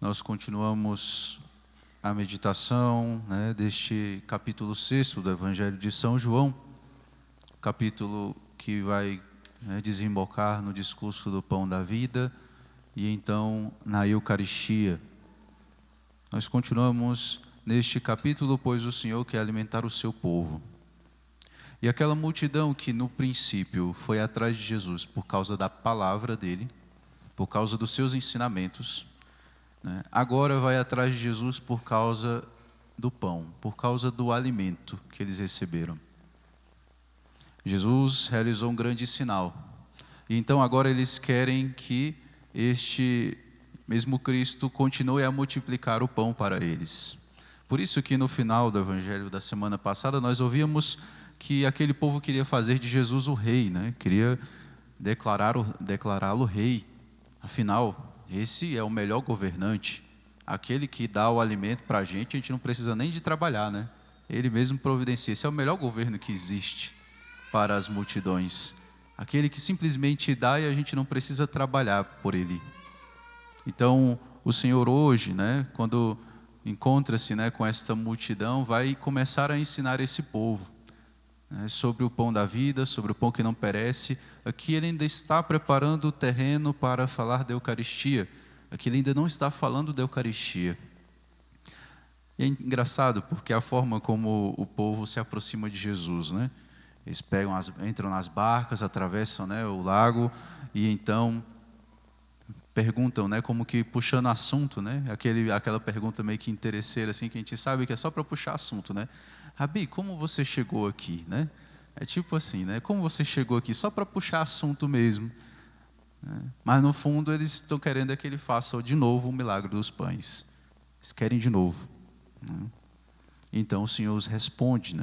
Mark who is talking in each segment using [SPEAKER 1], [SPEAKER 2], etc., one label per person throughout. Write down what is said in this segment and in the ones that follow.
[SPEAKER 1] Nós continuamos a meditação, deste capítulo 6 do Evangelho de São João, capítulo que vai desembocar no discurso do pão da vida e então na Eucaristia. Nós continuamos neste capítulo, pois o Senhor quer alimentar o seu povo. E aquela multidão que no princípio foi atrás de Jesus por causa da palavra dele, por causa dos seus ensinamentos, agora vai atrás de Jesus por causa do pão, por causa do alimento que eles receberam. Jesus realizou um grande sinal. E então agora eles querem que este mesmo Cristo continue a multiplicar o pão para eles. Por isso que no final do Evangelho da semana passada nós ouvíamos que aquele povo queria fazer de Jesus o rei, queria declará-lo rei. Afinal, esse é o melhor governante, aquele que dá o alimento para a gente não precisa nem de trabalhar, Ele mesmo providencia. Esse é o melhor governo que existe para as multidões. Aquele que simplesmente dá e a gente não precisa trabalhar por ele. Então, o Senhor hoje, quando encontra-se com esta multidão, vai começar a ensinar esse povo sobre o pão da vida, sobre o pão que não perece. Aqui ele ainda está preparando o terreno para falar da Eucaristia. Aqui ele ainda não está falando da Eucaristia. E é engraçado porque a forma como o povo se aproxima de Jesus, Eles entram nas barcas, atravessam o lago e então perguntam, como que puxando assunto, aquela pergunta meio que interesseira, assim, que a gente sabe que é só para puxar assunto, Rabi, como você chegou aqui, É tipo assim, como você chegou aqui? Só para puxar assunto mesmo. Mas no fundo eles estão querendo que ele faça de novo o milagre dos pães. Eles querem de novo. Então o Senhor os responde,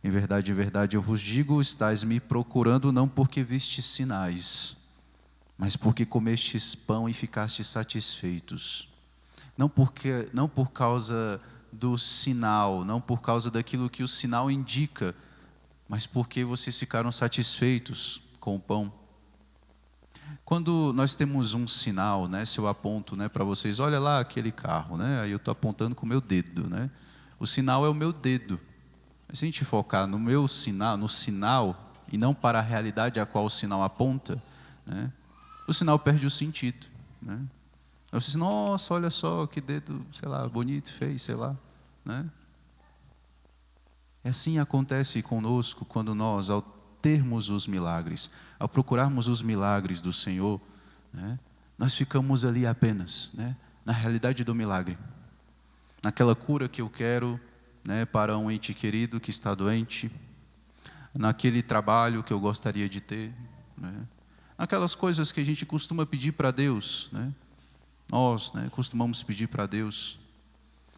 [SPEAKER 1] Em verdade, eu vos digo, estáis me procurando não porque vistes sinais, mas porque comestes pão e ficastes satisfeitos. Não por causa do sinal, não por causa daquilo que o sinal indica, mas porque vocês ficaram satisfeitos com o pão. Quando nós temos um sinal, se eu aponto para vocês, olha lá aquele carro, aí eu estou apontando com o meu dedo, O sinal é o meu dedo. Mas se a gente focar no meu sinal, no sinal, e não para a realidade a qual o sinal aponta, o sinal perde o sentido, Aí você diz, nossa, olha só que dedo, sei lá, bonito, feio, sei lá, E assim acontece conosco quando nós, ao termos os milagres, ao procurarmos os milagres do Senhor, nós ficamos ali apenas, na realidade do milagre, naquela cura que eu quero, para um ente querido que está doente, naquele trabalho que eu gostaria de ter, naquelas coisas que a gente costuma pedir para Deus, Nós costumamos pedir para Deus.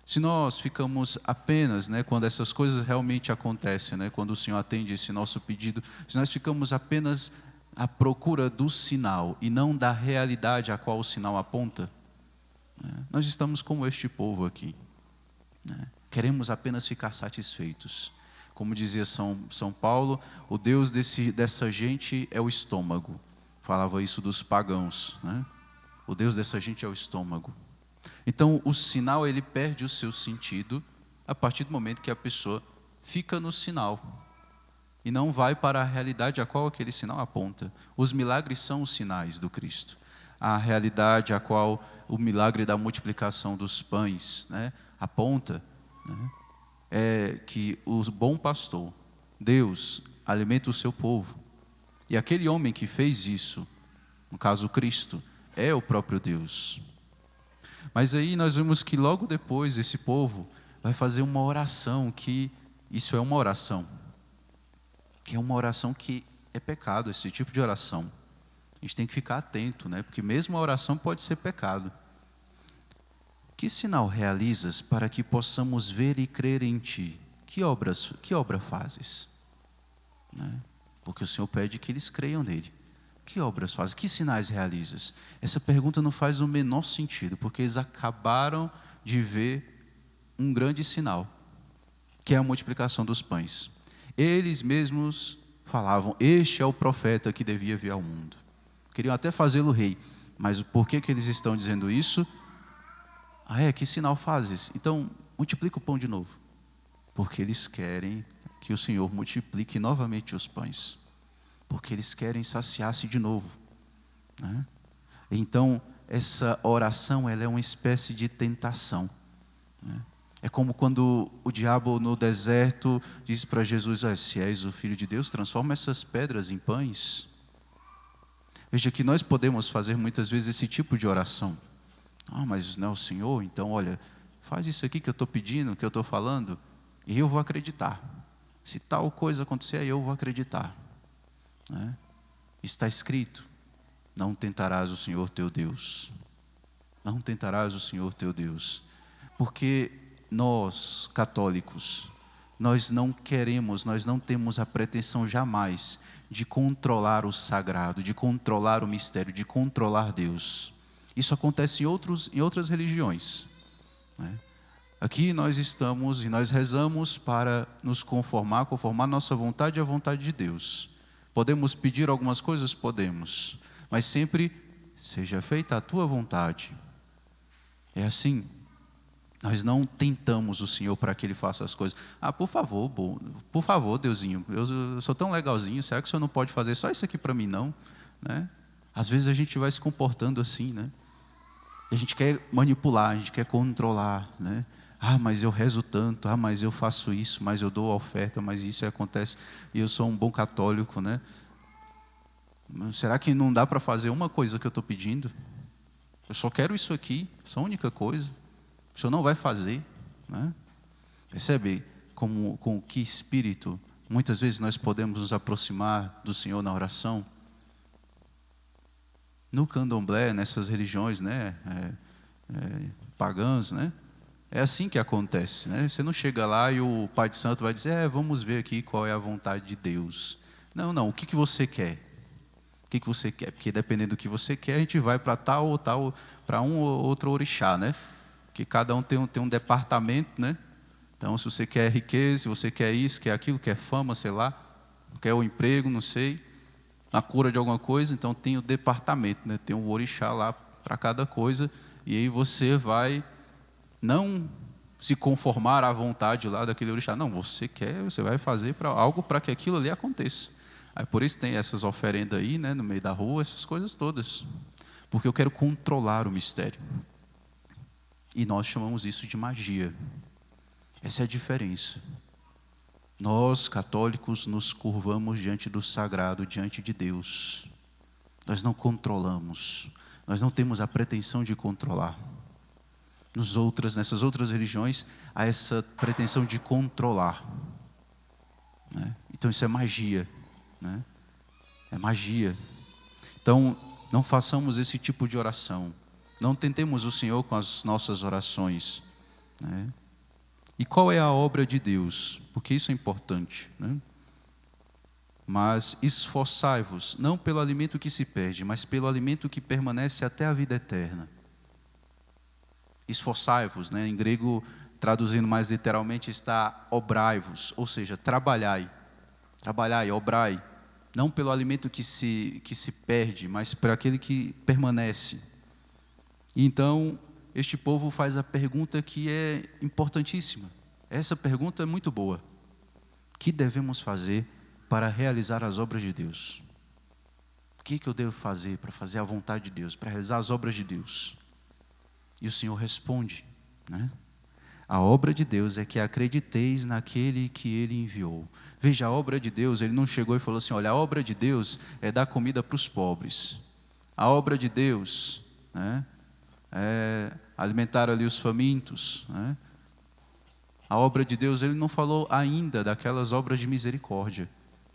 [SPEAKER 1] Se nós ficamos apenas, quando essas coisas realmente acontecem, quando o Senhor atende esse nosso pedido, se nós ficamos apenas à procura do sinal e não da realidade a qual o sinal aponta, nós estamos como este povo aqui. Queremos apenas ficar satisfeitos. Como dizia São Paulo, o Deus dessa gente é o estômago. Falava isso dos pagãos, O Deus dessa gente é o estômago. Então o sinal ele perde o seu sentido a partir do momento que a pessoa fica no sinal e não vai para a realidade a qual aquele sinal aponta. Os milagres são os sinais do Cristo. A realidade a qual o milagre da multiplicação dos pães aponta, é que o bom pastor, Deus, alimenta o seu povo. E aquele homem que fez isso, no caso Cristo, é o próprio Deus. Mas aí nós vemos que logo depois esse povo vai fazer uma oração, que isso é uma oração, que é uma oração que é pecado, esse tipo de oração. A gente tem que ficar atento, porque mesmo a oração pode ser pecado. Que sinal realizas para que possamos ver e crer em ti? Que obra fazes? Porque o Senhor pede que eles creiam nele. Que obras fazes? Que sinais realizas? Essa pergunta não faz o menor sentido, porque eles acabaram de ver um grande sinal, que é a multiplicação dos pães. Eles mesmos falavam, este é o profeta que devia vir ao mundo. Queriam até fazê-lo rei, mas por que eles estão dizendo isso? Ah, que sinal fazes? Então, multiplica o pão de novo. Porque eles querem que o Senhor multiplique novamente os pães. Porque eles querem saciar-se de novo, né? Então, essa oração, ela é uma espécie de tentação, né? É como quando o diabo no deserto diz para Jesus: se és o Filho de Deus, transforma essas pedras em pães. Veja que nós podemos fazer muitas vezes esse tipo de oração. Mas não é o Senhor, então olha, faz isso aqui que eu estou pedindo, que eu estou falando, e eu vou acreditar. Se tal coisa acontecer, eu vou acreditar, né? Está escrito: não tentarás o Senhor teu Deus. Não tentarás o Senhor teu Deus. Porque nós, católicos, nós não queremos, nós não temos a pretensão jamais de controlar o sagrado, de controlar o mistério, de controlar Deus. Isso acontece em outras religiões, né? Aqui nós estamos e nós rezamos para nos conformar nossa vontade à vontade de Deus. Podemos pedir algumas coisas? Podemos. Mas sempre, seja feita a tua vontade. É assim. Nós não tentamos o Senhor para que Ele faça as coisas. Por favor, Deusinho, eu sou tão legalzinho, será que o Senhor não pode fazer só isso aqui para mim, não? Né? Às vezes a gente vai se comportando assim, né? A gente quer manipular, a gente quer controlar, né? Mas eu rezo tanto, mas eu faço isso, mas eu dou a oferta, mas isso acontece, e eu sou um bom católico, né? Será que não dá para fazer uma coisa que eu estou pedindo? Eu só quero isso aqui, essa única coisa. O Senhor não vai fazer, né? Percebe com que espírito muitas vezes nós podemos nos aproximar do Senhor na oração? No candomblé, nessas religiões, né, pagãs, né, é assim que acontece, né? Você não chega lá e o Pai de Santo vai dizer: vamos ver aqui qual é a vontade de Deus. Não, o que você quer? O que você quer? Porque dependendo do que você quer, a gente vai para tal ou tal, para um ou outro orixá, né? Porque cada um tem um departamento, né? Então, se você quer riqueza, se você quer isso, quer aquilo, quer fama, sei lá, quer o emprego, não sei, a cura de alguma coisa, então tem o departamento, né? Tem um orixá lá para cada coisa, e aí você vai não se conformar à vontade lá daquele orixá, não, você vai fazer algo para que aquilo ali aconteça. Aí por isso tem essas oferendas aí, né, no meio da rua, essas coisas todas, porque eu quero controlar o mistério. E nós chamamos isso de magia. Essa é a diferença. Nós, católicos, nos curvamos diante do sagrado, diante de Deus. Nós não controlamos. Nós não temos a pretensão de controlar. Nessas outras religiões, há essa pretensão de controlar, né? Então isso é magia, né? É magia. Então, não façamos esse tipo de oração. Não tentemos o Senhor com as nossas orações, né? E qual é a obra de Deus? Porque isso é importante, né? Mas esforçai-vos, não pelo alimento que se perde, mas pelo alimento que permanece até a vida eterna. Esforçai-vos, né? Em grego, traduzindo mais literalmente, está obrai-vos, ou seja, trabalhai, obrai, não pelo alimento que se perde, mas por aquele que permanece. Então, este povo faz a pergunta que é importantíssima. Essa pergunta é muito boa. O que devemos fazer para realizar as obras de Deus? O que eu devo fazer para fazer a vontade de Deus, para realizar as obras de Deus? E o Senhor responde, né? A obra de Deus é que acrediteis naquele que Ele enviou. Veja, a obra de Deus, Ele não chegou e falou assim: olha, a obra de Deus é dar comida para os pobres. A obra de Deus, né, é alimentar ali os famintos, né? A obra de Deus, Ele não falou ainda daquelas obras de misericórdia,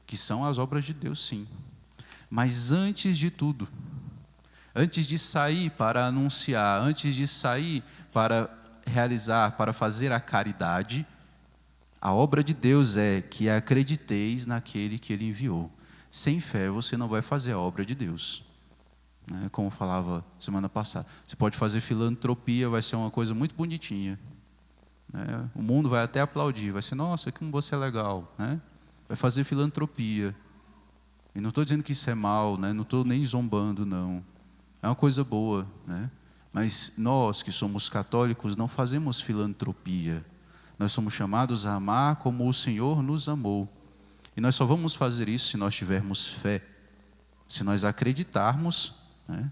[SPEAKER 1] que são as obras de Deus, sim. Mas antes de tudo, antes de sair para anunciar, antes de sair para realizar, para fazer a caridade, a obra de Deus é que acrediteis naquele que Ele enviou. Sem fé você não vai fazer a obra de Deus, né? Como falava semana passada, você pode fazer filantropia, vai ser uma coisa muito bonitinha, né? O mundo vai até aplaudir, vai ser: nossa, como você é legal, né? Vai fazer filantropia. E não estou dizendo que isso é mal, né? Não estou nem zombando, não. É uma coisa boa, né? Mas nós que somos católicos não fazemos filantropia. Nós somos chamados a amar como o Senhor nos amou. E nós só vamos fazer isso se nós tivermos fé. Se nós acreditarmos, né,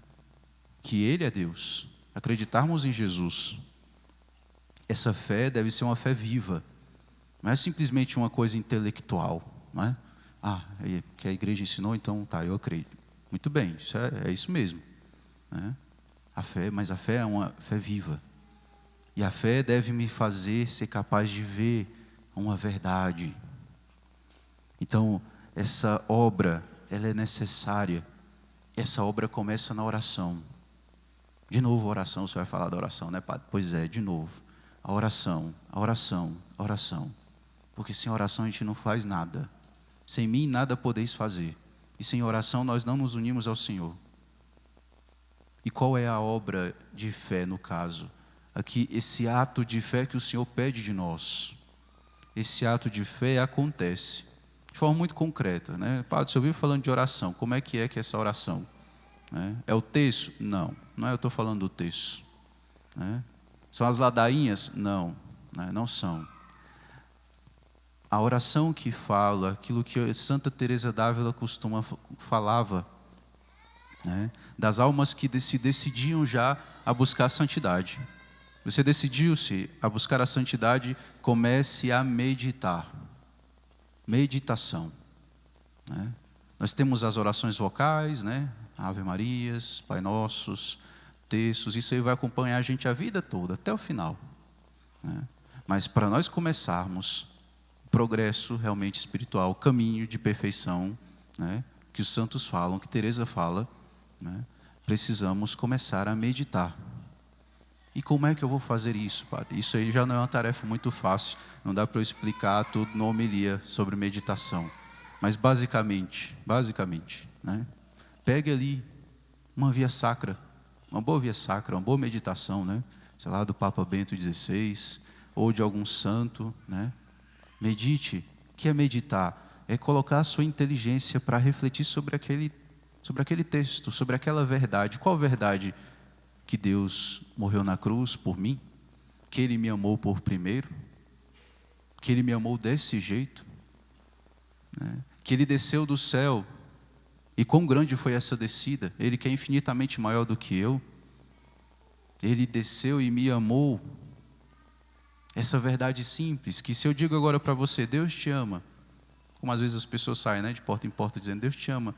[SPEAKER 1] que Ele é Deus. Acreditarmos em Jesus. Essa fé deve ser uma fé viva. Não é simplesmente uma coisa intelectual. Não é? Que a igreja ensinou, então tá, eu acredito. Muito bem, é isso mesmo. Né? Mas a fé é uma fé viva. E a fé deve me fazer ser capaz de ver uma verdade. Então, essa obra, ela é necessária. Essa obra começa na oração. De novo, a oração, você vai falar da oração, né, padre? Pois é, de novo. A oração, a oração, a oração. Porque sem oração a gente não faz nada. Sem mim nada podeis fazer. E sem oração nós não nos unimos ao Senhor. E qual é a obra de fé no caso? Aqui, esse ato de fé que o Senhor pede de nós. Esse ato de fé acontece de forma muito concreta, né? Padre, você ouviu falando de oração, como é que é essa oração? É o texto? Não é eu estou falando do texto. Né? São as ladainhas? Não, não são. A oração que fala, aquilo que Santa Teresa d'Ávila falava, né? Das almas que se decidiam já a buscar a santidade. Você decidiu-se a buscar a santidade, comece a meditar. Meditação. Né? Nós temos as orações vocais, né? Ave Marias, Pai Nossos, textos, isso aí vai acompanhar a gente a vida toda, até o final. Né? Mas para nós começarmos o progresso realmente espiritual, o caminho de perfeição, né? Que os santos falam, que Teresa fala, né? Precisamos começar a meditar. E como é que eu vou fazer isso, padre? Isso aí já não é uma tarefa muito fácil, não dá para eu explicar tudo na homilia sobre meditação. Mas basicamente, né? Pegue ali uma via sacra, uma boa via sacra, uma boa meditação, né? Sei lá, do Papa Bento XVI, ou de algum santo, né? Medite. O que é meditar? É colocar a sua inteligência para refletir sobre aquele texto, sobre aquela verdade. Qual verdade? Que Deus morreu na cruz por mim, que Ele me amou por primeiro, que Ele me amou desse jeito, né? Que Ele desceu do céu, e quão grande foi essa descida, Ele que é infinitamente maior do que eu, Ele desceu e me amou. Essa verdade simples, que se eu digo agora para você, Deus te ama, como às vezes as pessoas saem, né, de porta em porta dizendo, Deus te ama,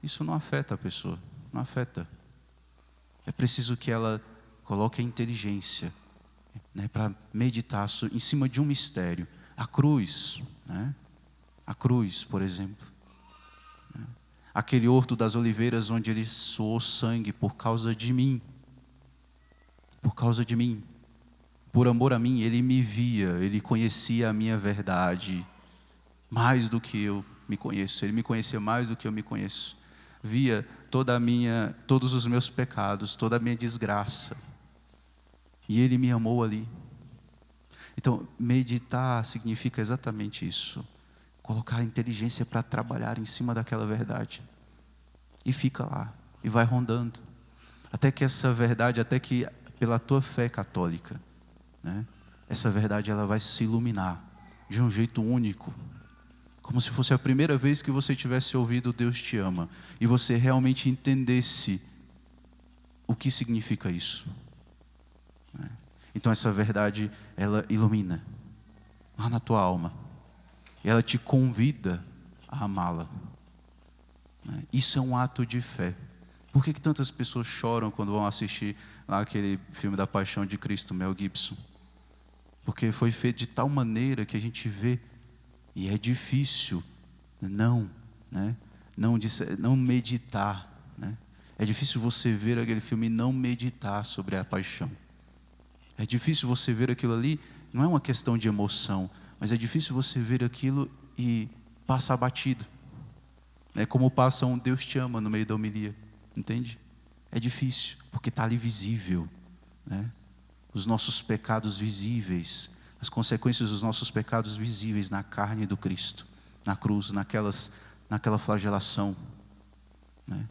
[SPEAKER 1] isso não afeta a pessoa, não afeta. É preciso que ela coloque a inteligência, né, para meditar em cima de um mistério. A cruz, né? A cruz, por exemplo. Né? Aquele horto das oliveiras onde Ele suou sangue por causa de mim. Por causa de mim. Por amor a mim, Ele me via, Ele conhecia a minha verdade mais do que eu me conheço. Ele me conhecia mais do que eu me conheço. Via todos os meus pecados, toda a minha desgraça. E Ele me amou ali. Então, meditar significa exatamente isso. Colocar a inteligência para trabalhar em cima daquela verdade. E fica lá, e vai rondando. Até que essa verdade, até que pela tua fé católica, né, essa verdade ela vai se iluminar de um jeito único. Como se fosse a primeira vez que você tivesse ouvido Deus te ama. E você realmente entendesse o que significa isso. Então essa verdade, ela ilumina lá na tua alma. E ela te convida a amá-la. Isso é um ato de fé. Por que tantas pessoas choram quando vão assistir lá aquele filme da Paixão de Cristo, Mel Gibson? Porque foi feito de tal maneira que a gente vê. E é difícil não meditar. Né? É difícil você ver aquele filme e não meditar sobre a paixão. É difícil você ver aquilo ali, não é uma questão de emoção, mas é difícil você ver aquilo e passar batido. É como passa um Deus te ama no meio da homilia, entende? É difícil, porque está ali visível. Né? Os nossos pecados visíveis, as consequências dos nossos pecados visíveis na carne do Cristo, na cruz, naquela flagelação, né?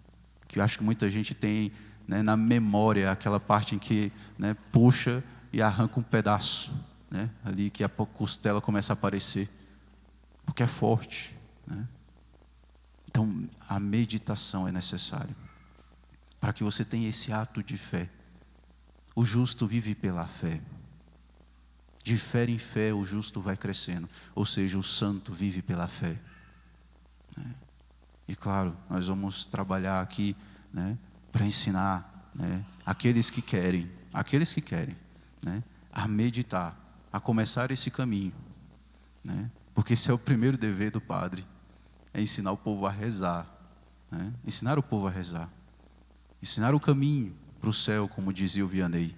[SPEAKER 1] Que eu acho que muita gente tem né, na memória, aquela parte em que, né, puxa e arranca um pedaço, né, ali que a costela começa a aparecer, porque é forte, né? Então, a meditação é necessária para que você tenha esse ato de fé. O justo vive pela fé. De fé em fé o justo vai crescendo, ou seja, o santo vive pela fé, né? E claro, nós vamos trabalhar aqui, né, para ensinar, né, aqueles que querem, né, a meditar, a começar esse caminho, né, porque esse é o primeiro dever do padre, é ensinar o povo a rezar, né, ensinar o povo a rezar, ensinar o caminho para o céu, como dizia o Vianney,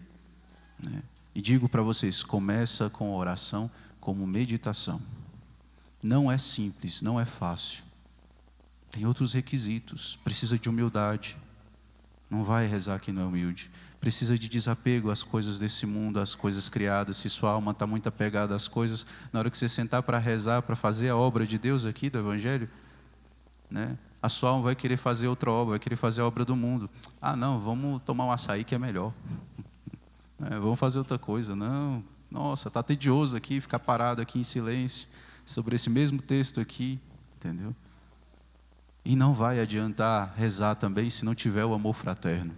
[SPEAKER 1] né. E digo para vocês, começa com oração como meditação. Não é simples, não é fácil. Tem outros requisitos, precisa de humildade. Não vai rezar quem não é humilde. Precisa de desapego às coisas desse mundo, às coisas criadas. Se sua alma está muito apegada às coisas, na hora que você sentar para rezar, para fazer a obra de Deus aqui, do Evangelho, né, a sua alma vai querer fazer outra obra, vai querer fazer a obra do mundo. Ah, não, vamos tomar um açaí que é melhor. Vamos fazer outra coisa. Não, nossa, está tedioso aqui, ficar parado aqui em silêncio, sobre esse mesmo texto aqui, entendeu? E não vai adiantar rezar também se não tiver o amor fraterno.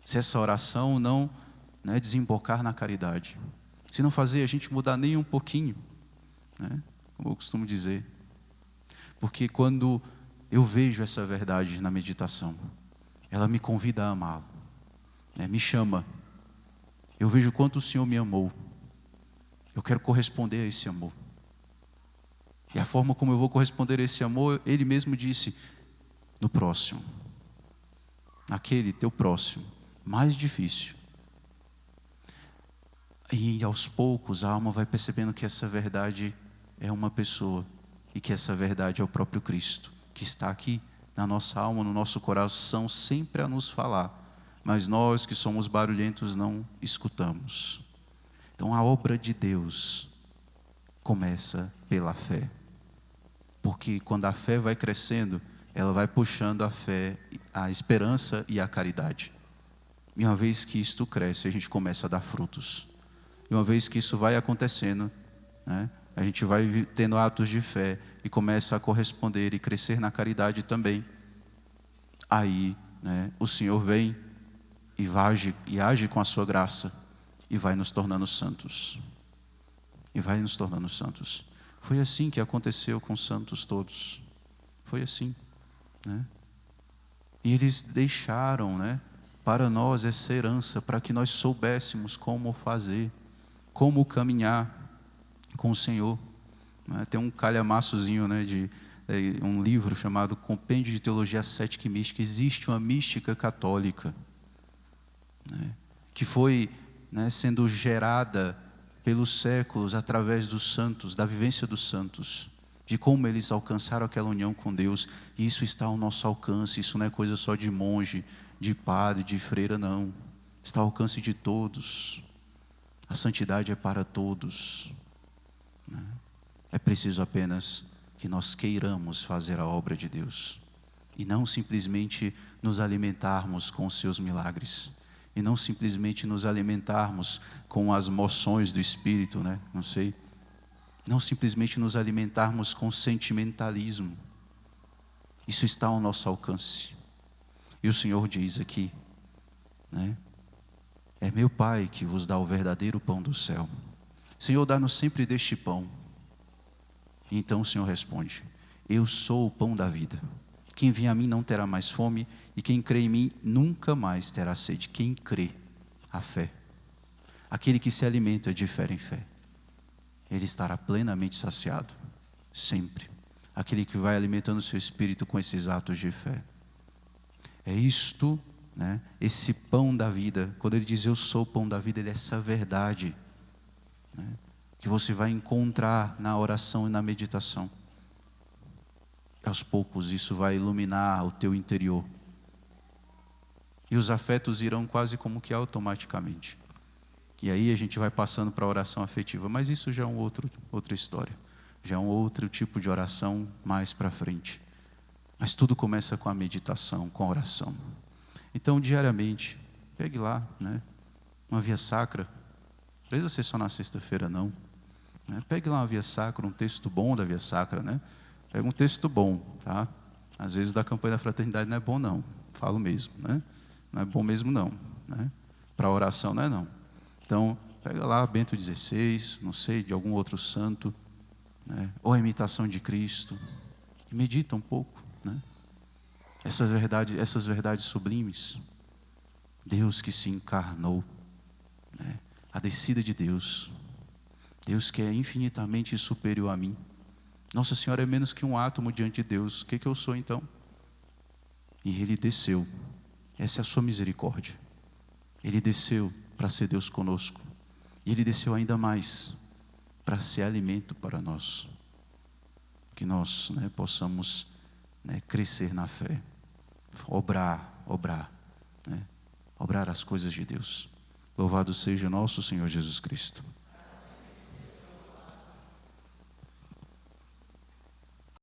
[SPEAKER 1] Se essa oração não, né, desembocar na caridade. Se não fazer a gente mudar nem um pouquinho, né, como eu costumo dizer. Porque quando eu vejo essa verdade na meditação, ela me convida a amá-lo, né, me chama. Eu vejo quanto o Senhor me amou. Eu quero corresponder a esse amor. E a forma como eu vou corresponder a esse amor, Ele mesmo disse, no próximo. Naquele teu próximo, mais difícil. E aos poucos a alma vai percebendo que essa verdade é uma pessoa. E que essa verdade é o próprio Cristo, que está aqui na nossa alma, no nosso coração, sempre a nos falar. Mas nós que somos barulhentos não escutamos. Então a obra de Deus começa pela fé. Porque quando a fé vai crescendo, ela vai puxando a fé, a esperança e a caridade. E uma vez que isto cresce, a gente começa a dar frutos. E uma vez que isso vai acontecendo, né, a gente vai tendo atos de fé e começa a corresponder e crescer na caridade também. Aí, né, o Senhor vem e age com a sua graça e vai nos tornando santos. E vai nos tornando santos. Foi assim que aconteceu com os santos todos. Foi assim, né? E eles deixaram, né, para nós essa herança, para que nós soubéssemos como fazer, como caminhar com o Senhor. Tem um calhamaçozinho, né, de um livro chamado Compêndio de Teologia Cética e Mística. Existe uma mística católica, né, que foi, né, sendo gerada pelos séculos, através dos santos, da vivência dos santos, de como eles alcançaram aquela união com Deus, e isso está ao nosso alcance, isso não é coisa só de monge, de padre, de freira, não, está ao alcance de todos, a santidade é para todos, né? É preciso apenas que nós queiramos fazer a obra de Deus, e não simplesmente nos alimentarmos com os seus milagres, e não simplesmente nos alimentarmos com as moções do Espírito, né? Não simplesmente nos alimentarmos com sentimentalismo. Isso está ao nosso alcance. E o Senhor diz aqui, né, é meu Pai que vos dá o verdadeiro pão do céu. Senhor, dá-nos sempre deste pão. E então o Senhor responde, eu sou o pão da vida. Quem vem a mim não terá mais fome, e quem crê em mim nunca mais terá sede. Quem crê, a fé. Aquele que se alimenta de fé em fé, ele estará plenamente saciado, sempre. Aquele que vai alimentando o seu espírito com esses atos de fé. É isto, né, esse pão da vida. Quando ele diz eu sou o pão da vida, ele é essa verdade, né, que você vai encontrar na oração e na meditação. E aos poucos isso vai iluminar o teu interior. E os afetos irão quase como que automaticamente. E aí a gente vai passando para a oração afetiva. Mas isso já é outra história. Já é um outro tipo de oração mais para frente. Mas tudo começa com a meditação, com a oração. Então, diariamente, pegue lá, né, uma via sacra. Não precisa ser só na sexta-feira, não. Né? Pegue lá uma via sacra, um texto bom da via sacra, né? Pega um texto bom, tá? Às vezes da campanha da fraternidade não é bom, não. Falo mesmo, né? Não é bom mesmo, não. Né? Para oração não é, não. Então, pega lá Bento XVI, não sei, de algum outro santo, né? Ou a imitação de Cristo. E medita um pouco, né? Essas verdades sublimes. Deus que se encarnou, né? A descida de Deus. Deus que é infinitamente superior a mim. Nossa Senhora é menos que um átomo diante de Deus. O que eu sou então? E Ele desceu. Essa é a sua misericórdia. Ele desceu para ser Deus conosco. E Ele desceu ainda mais para ser alimento para nós. Que nós, né, possamos, né, crescer na fé. Obrar, né? Obrar as coisas de Deus. Louvado seja nosso Senhor Jesus Cristo.